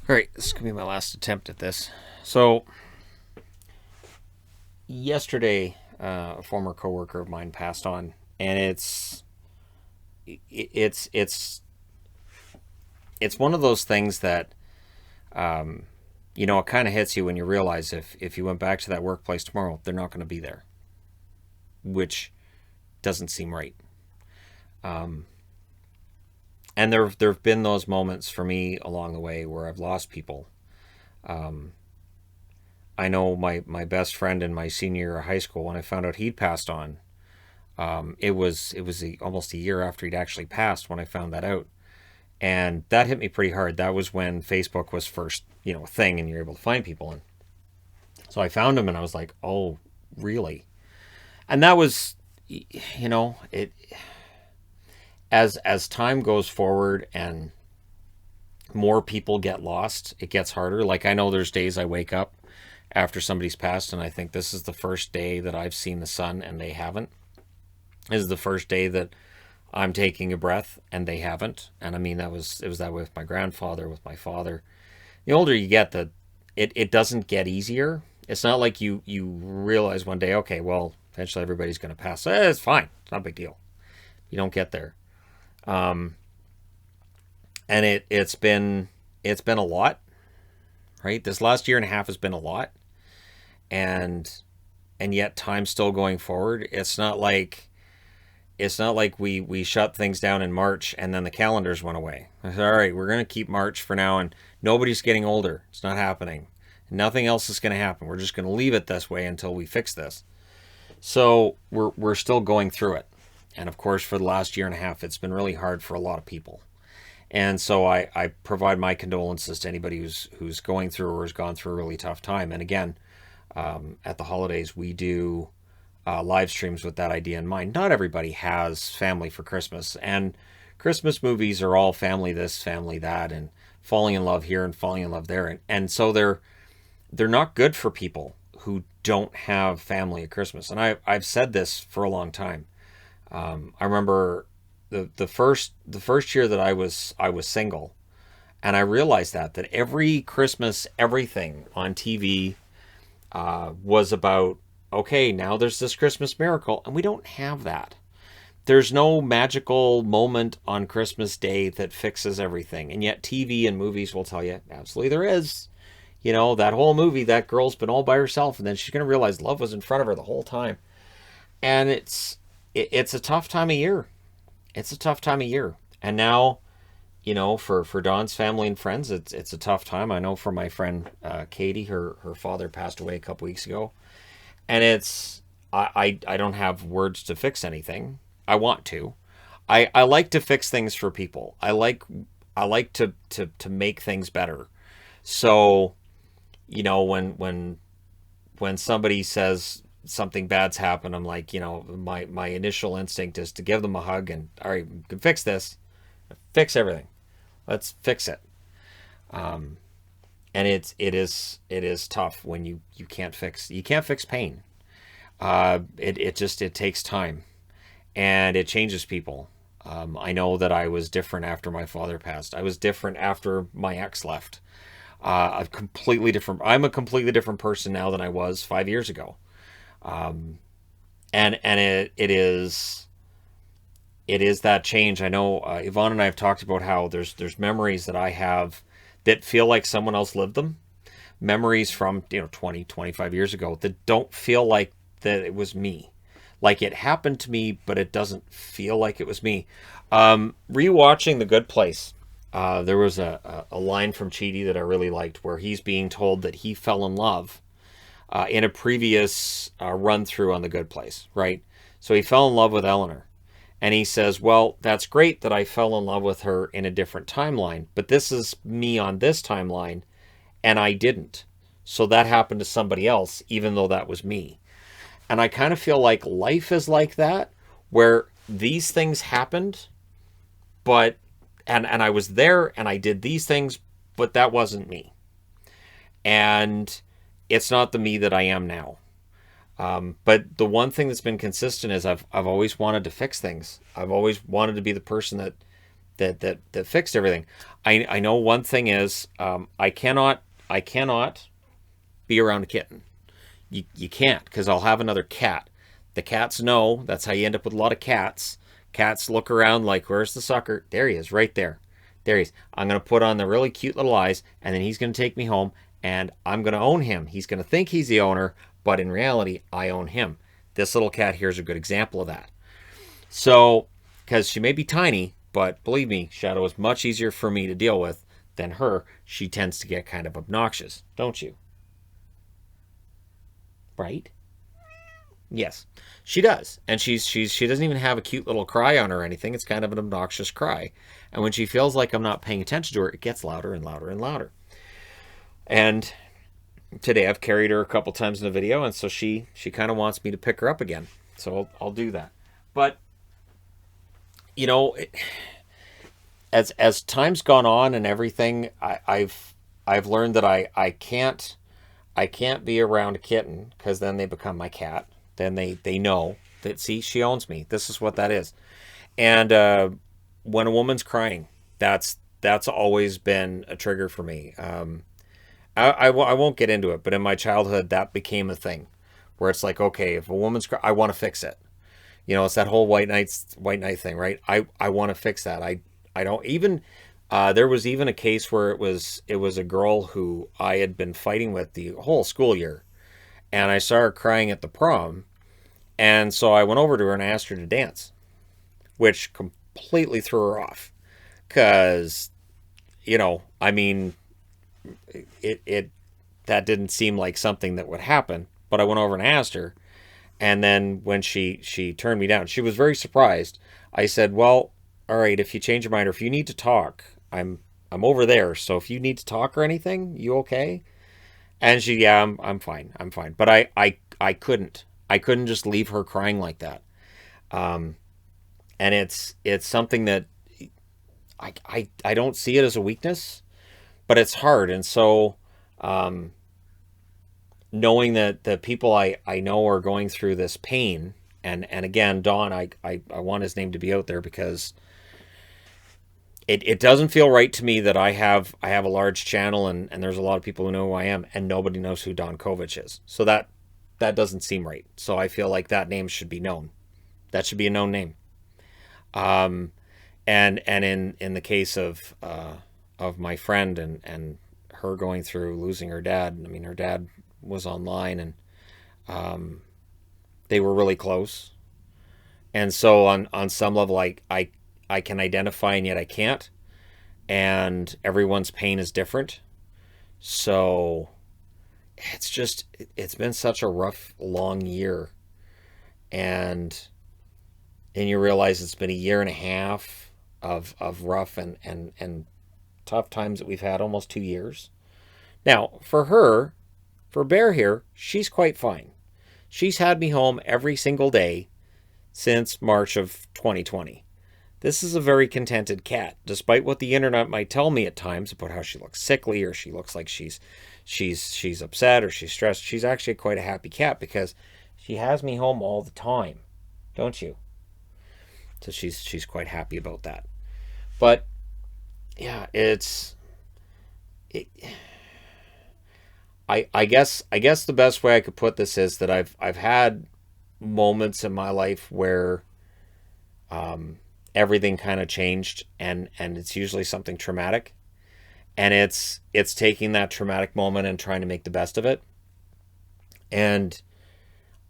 All right, this is gonna be my last attempt at this. So yesterday, a former coworker of mine passed on, and it's it's one of those things that it kind of hits you when you realize if you went back to that workplace tomorrow, they're not going to be there, which doesn't seem right. Um, and there've been those moments for me along the way where I've lost people. Um, I know my best friend in my senior year of high school, when I found out he'd passed on, it was almost a year after he'd actually passed when I found that out, and that hit me pretty hard. That was when Facebook was first a thing, and you're able to find people, and so I found him, and I was like, oh, really? And that was, it as time goes forward and more people get lost, it gets harder. Like, I know there's days I wake up after somebody's passed and I think this is the first day that I've seen the sun and they haven't. This is the first day that I'm taking a breath and they haven't. And I mean, it was that way with my grandfather, with my father. The older you get, it doesn't get easier. It's not like you realize one day, okay, well, eventually everybody's going to pass. It's fine. It's not a big deal. You don't get there. Um, and it's been a lot, right? This last year and a half has been a lot, and yet time's still going forward. It's not like we shut things down in March and then the calendars went away. I said, all right, we're going to keep March for now, and nobody's getting older. It's not happening. Nothing else is going to happen. We're just going to leave it this way until we fix this. So we're still going through it. And of course, for the last year and a half, it's been really hard for a lot of people. And so I provide my condolences to anybody who's going through or has gone through a really tough time. And again, at the holidays, we do live streams with that idea in mind. Not everybody has family for Christmas, and Christmas movies are all family this, family that, and falling in love here and falling in love there, and so they're not good for people who don't have family at Christmas. And I've said this for a long time. I remember the first year that I was single, and I realized that every Christmas everything on TV was about, okay, now there's this Christmas miracle, and we don't have that. There's no magical moment on Christmas Day that fixes everything, and yet TV and movies will tell you absolutely there is. That whole movie, that girl's been all by herself, and then she's going to realize love was in front of her the whole time. And it's a tough time of year. It's a tough time of year. And now, for Dawn's family and friends, it's a tough time. I know for my friend Katie, her father passed away a couple weeks ago, and I don't have words to fix anything. I want to. I like to fix things for people. I like to make things better. So, when somebody says something bad's happened, I'm like, my initial instinct is to give them a hug and, all right, we can fix this, fix everything. Let's fix it. Um, and it is tough when you can't fix pain. It takes time, and it changes people. I know that I was different after my father passed. I was different after my ex left. I'm a completely different person now than I was 5 years ago. Um, and it is that change. I know Yvonne and I have talked about how there's memories that I have that feel like someone else lived them. Memories from 20, 25 years ago that don't feel like that it was me. Like it happened to me, but it doesn't feel like it was me. Rewatching The Good Place, there was a line from Chidi that I really liked where he's being told that he fell in love in a previous run through on The Good Place, right? So he fell in love with Eleanor. And he says, well, that's great that I fell in love with her in a different timeline, but this is me on this timeline, and I didn't. So that happened to somebody else, even though that was me. And I kind of feel like life is like that, where these things happened, but and I was there and I did these things, but that wasn't me. And it's not the me that I am now. But the one thing that's been consistent is I've always wanted to fix things. I've always wanted to be the person that that fixed everything. I know one thing is, I cannot be around a kitten. You can't, because I'll have another cat. The cats know. That's how you end up with a lot of cats. Cats look around like, where's the sucker? There he is, right there. There he is. I'm going to put on the really cute little eyes, and then he's going to take me home, and I'm going to own him. He's going to think he's the owner, but in reality, I own him. This little cat here is a good example of that. So, because she may be tiny, but believe me, Shadow is much easier for me to deal with than her. She tends to get kind of obnoxious, don't you? Right? Yes, she does, and she doesn't even have a cute little cry on her or anything. It's kind of an obnoxious cry, and when she feels like I'm not paying attention to her, it gets louder and louder and louder. And today I've carried her a couple times in the video, and so she kind of wants me to pick her up again. So I'll do that. But you know, as time's gone on and everything, I've learned that I can't be around a kitten, because then they become my cat. Then they know that, see, she owns me. This is what that is. And when a woman's crying, that's always been a trigger for me. I won't get into it, but in my childhood, that became a thing where it's like, okay, if a woman's crying, I want to fix it. You know, it's that whole white knight thing, right? I want to fix that. I don't even. There was even a case where it was a girl who I had been fighting with the whole school year, and I saw her crying at the prom, and so I went over to her and I asked her to dance, which completely threw her off, because I mean, it that didn't seem like something that would happen. But I went over and asked her, and then when she turned me down, she was very surprised. I said, "Well, all right, if you change your mind or if you need to talk, I'm over there. So if you need to talk or anything, you okay?" And she, yeah, I'm fine. I'm fine. But I couldn't. I couldn't just leave her crying like that. Um, and it's something that I don't see it as a weakness, but it's hard. And so um, knowing that the people I know are going through this pain, and again, Don, I want his name to be out there, because it doesn't feel right to me that I have a large channel, and there's a lot of people who know who I am, and nobody knows who Don Kovich is. So that doesn't seem right. So I feel like that name should be known. That should be a known name. Um, and in the case of my friend and her going through losing her dad. I mean, her dad was online, and um, they were really close. And so on some level, I can identify, and yet I can't. And everyone's pain is different. So it's been such a rough, long year. And you realize it's been a year and a half of rough and tough times that we've had, almost 2 years. Now, for Bear here, she's quite fine. She's had me home every single day since March of 2020. This is a very contented cat, despite what the internet might tell me at times about how she looks sickly, or she looks like she's upset, or she's stressed. She's actually quite a happy cat, because she has me home all the time, don't you? So she's quite happy about that. But yeah, it, I guess the best way I could put this is that I've had moments in my life where everything kind of changed, and it's usually something traumatic, and it's taking that traumatic moment and trying to make the best of it. And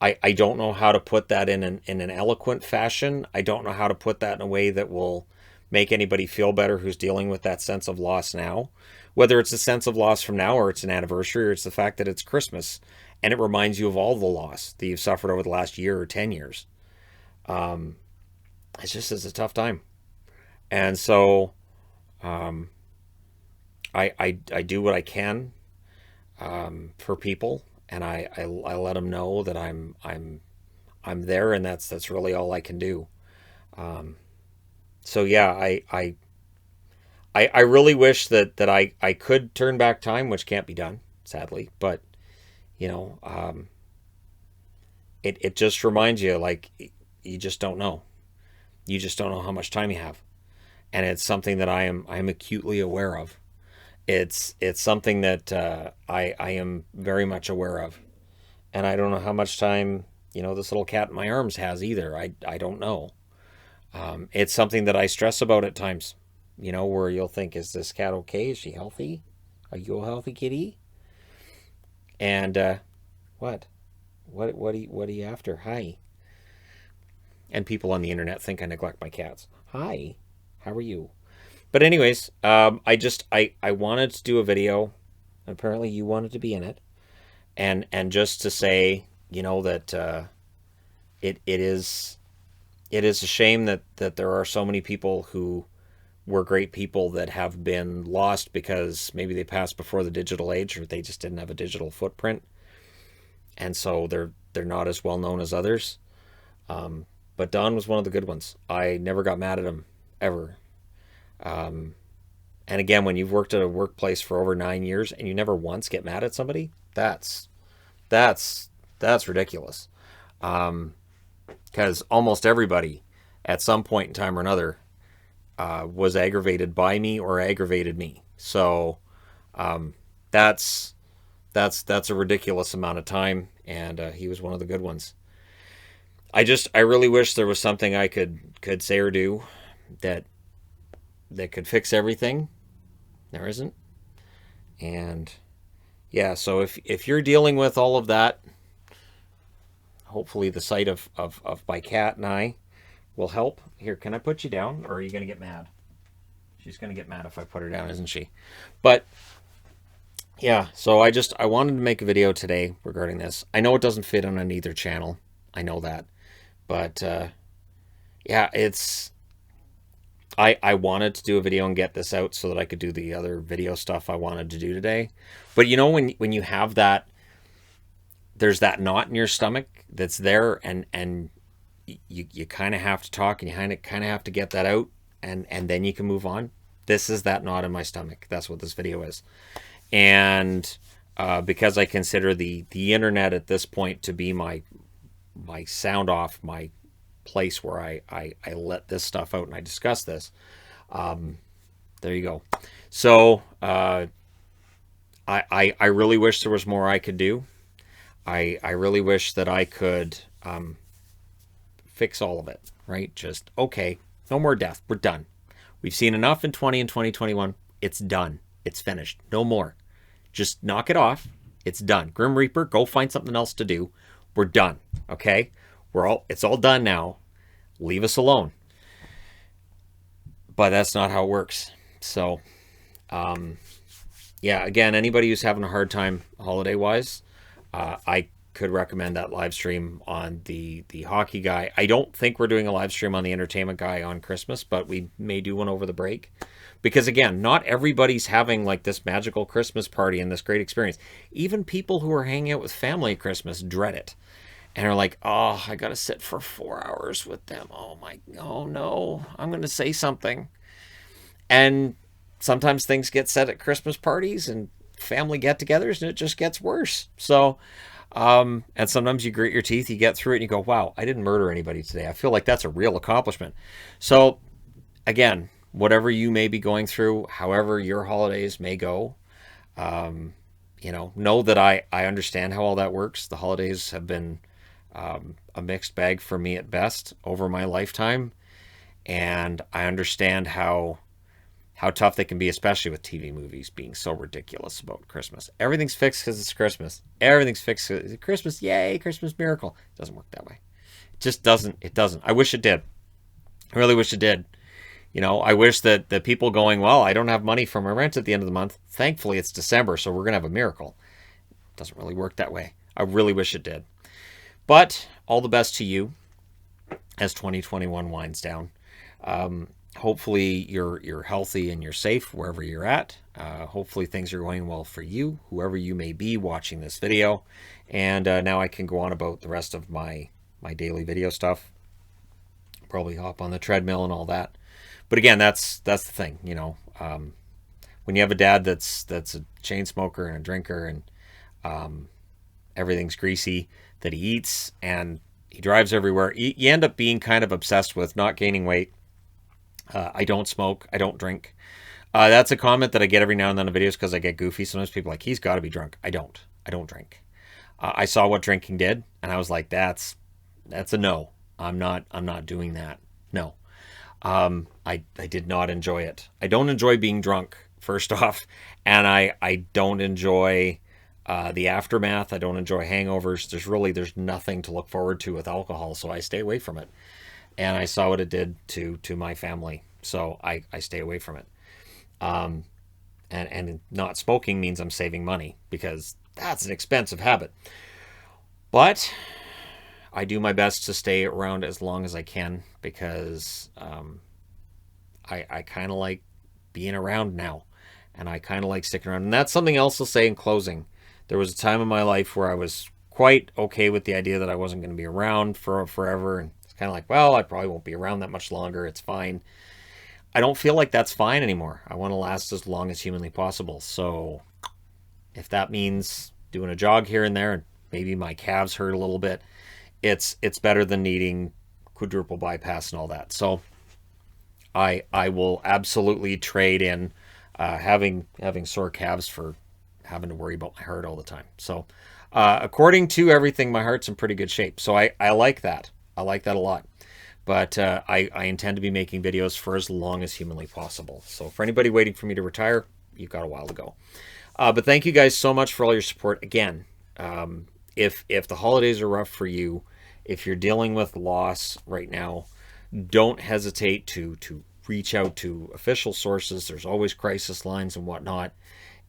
I don't know how to put that in an eloquent fashion. I don't know how to put that in a way that will make anybody feel better who's dealing with that sense of loss now. Whether it's a sense of loss from now, or it's an anniversary, or it's the fact that it's Christmas and it reminds you of all the loss that you've suffered over the last year or 10 years. Um, it's a tough time. And so I do what I can for people, and I let them know that I'm there, and that's really all I can do. Um, so yeah, I really wish that I could turn back time, which can't be done, sadly. But you know, it just reminds you, like, you just don't know. You just don't know how much time you have. and it's something that I'm acutely aware of. It's something that I am very much aware of, and I don't know how much time this little cat in my arms has either. I don't know. It's something that I stress about at times. Where you'll think, is this cat okay? Is she healthy? Are you a healthy kitty? And what? What are you after? Hi. And people on the internet think I neglect my cats. Hi. How are you? But anyways, I wanted to do a video. Apparently, you wanted to be in it, and just to say, that it is a shame that there are so many people who were great people that have been lost because maybe they passed before the digital age, or they just didn't have a digital footprint, and so they're not as well known as others. But Don was one of the good ones. I never got mad at him ever. And again, when you've worked at a workplace for over 9 years and you never once get mad at somebody, that's ridiculous. Because almost everybody, at some point in time or another, was aggravated by me or aggravated me. So that's a ridiculous amount of time, and he was one of the good ones. I really wish there was something I could say or do that could fix everything. There isn't. And yeah, so if you're dealing with all of that, hopefully the sight of my cat and I will help. Here, can I put you down, or are you going to get mad? She's going to get mad if I put her down, isn't she? But yeah, so I wanted to make a video today regarding this. I know it doesn't fit on either channel. I know that. But yeah, I wanted to do a video and get this out so that I could do the other video stuff I wanted to do today. But when you have that, there's that knot in your stomach that's there, and you kind of have to talk, and you kind of have to get that out, and then you can move on. This is that knot in my stomach. That's what this video is. And because I consider the internet at this point to be my sound off, my place where I let this stuff out and I discuss this. There you go. So I really wish there was more I could do. I really wish that I could fix all of it, right? Just, okay, no more death. We're done. We've seen enough in 20 and 2021. It's done. It's finished. No more. Just knock it off. It's done. Grim Reaper, go find something else to do. We're done. Okay? It's all done now. Leave us alone. But that's not how it works. So, yeah, again, anybody who's having a hard time holiday-wise, I could recommend that live stream on the hockey guy. I don't think we're doing a live stream on the entertainment guy on Christmas, but we may do one over the break. Because again, not everybody's having like this magical Christmas party and this great experience. Even people who are hanging out with family at Christmas dread it. And are like, oh, I got to sit for 4 hours with them. Oh no, I'm going to say something. And sometimes things get said at Christmas parties and family get-togethers, and it just gets worse. So, and sometimes you grit your teeth, you get through it, and you go, wow, I didn't murder anybody today. I feel like that's a real accomplishment. So, again, whatever you may be going through, however your holidays may go, know that I understand how all that works. The holidays have been a mixed bag for me at best over my lifetime, and I understand how tough they can be, especially with TV movies being so ridiculous about Christmas. Everything's fixed because it's Christmas. Everything's fixed because it's Christmas. Yay, Christmas miracle. It doesn't work that way. It just doesn't. It doesn't. I wish it did. I really wish it did. I wish that the people going, well, I don't have money for my rent at the end of the month. Thankfully, it's December, so we're going to have a miracle. It doesn't really work that way. I really wish it did. But all the best to you as 2021 winds down. Hopefully you're healthy and you're safe wherever you're at. Hopefully things are going well for you, whoever you may be watching this video. And now I can go on about the rest of my daily video stuff. Probably hop on the treadmill and all that. But again, that's the thing, when you have a dad that's a chain smoker and a drinker, and everything's greasy that he eats, and he drives everywhere, you end up being kind of obsessed with not gaining weight I don't smoke. I don't drink. That's a comment that I get every now and then in videos because I get goofy. Sometimes people are like, he's got to be drunk. I don't. I don't drink. I saw what drinking did, and I was like, that's a no. I'm not doing that. No. I did not enjoy it. I don't enjoy being drunk, first off, and I don't enjoy the aftermath. I don't enjoy hangovers. There's nothing to look forward to with alcohol, so I stay away from it. And I saw what it did to my family, so I stay away from it. And not smoking means I'm saving money because that's an expensive habit. But I do my best to stay around as long as I can because I kind of like being around now, and I kind of like sticking around. And that's something else I'll say in closing. There was a time in my life where I was quite okay with the idea that I wasn't going to be around for forever, and it's kind of like, well, I probably won't be around that much longer. It's fine. I don't feel like that's fine anymore. I want to last as long as humanly possible. So if that means doing a jog here and there, and maybe my calves hurt a little bit, it's better than needing quadruple bypass and all that. So I will absolutely trade in having sore calves for having to worry about my heart all the time. So according to everything, my heart's in pretty good shape. So I like that. I like that a lot. But I intend to be making videos for as long as humanly possible. So for anybody waiting for me to retire, you've got a while to go. But thank you guys so much for all your support. Again, if the holidays are rough for you, if you're dealing with loss right now, don't hesitate to reach out to official sources. There's always crisis lines and whatnot.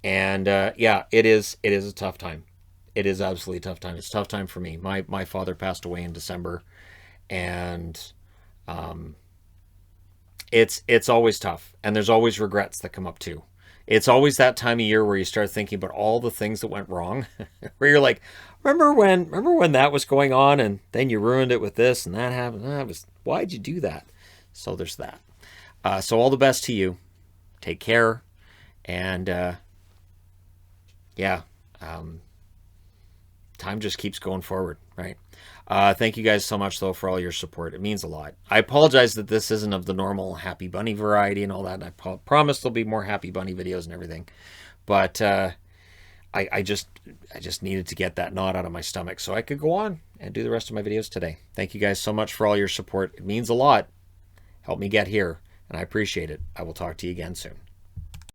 And yeah, it is a tough time. It is absolutely a tough time. It's a tough time for me. My father passed away in December, and it's always tough, and there's always regrets that come up too. It's always that time of year where you start thinking about all the things that went wrong, where you're like, remember when that was going on, and then you ruined it with this and that happened. Why'd you do that? So there's that. So all the best to you. Take care, and yeah, time just keeps going forward, right? Thank you guys so much, though, for all your support. It means a lot. I apologize that this isn't of the normal Happy Bunny variety and all that. And I promise there'll be more Happy Bunny videos and everything. But I just needed to get that knot out of my stomach so I could go on and do the rest of my videos today. Thank you guys so much for all your support. It means a lot. Help me get here, and I appreciate it. I will talk to you again soon.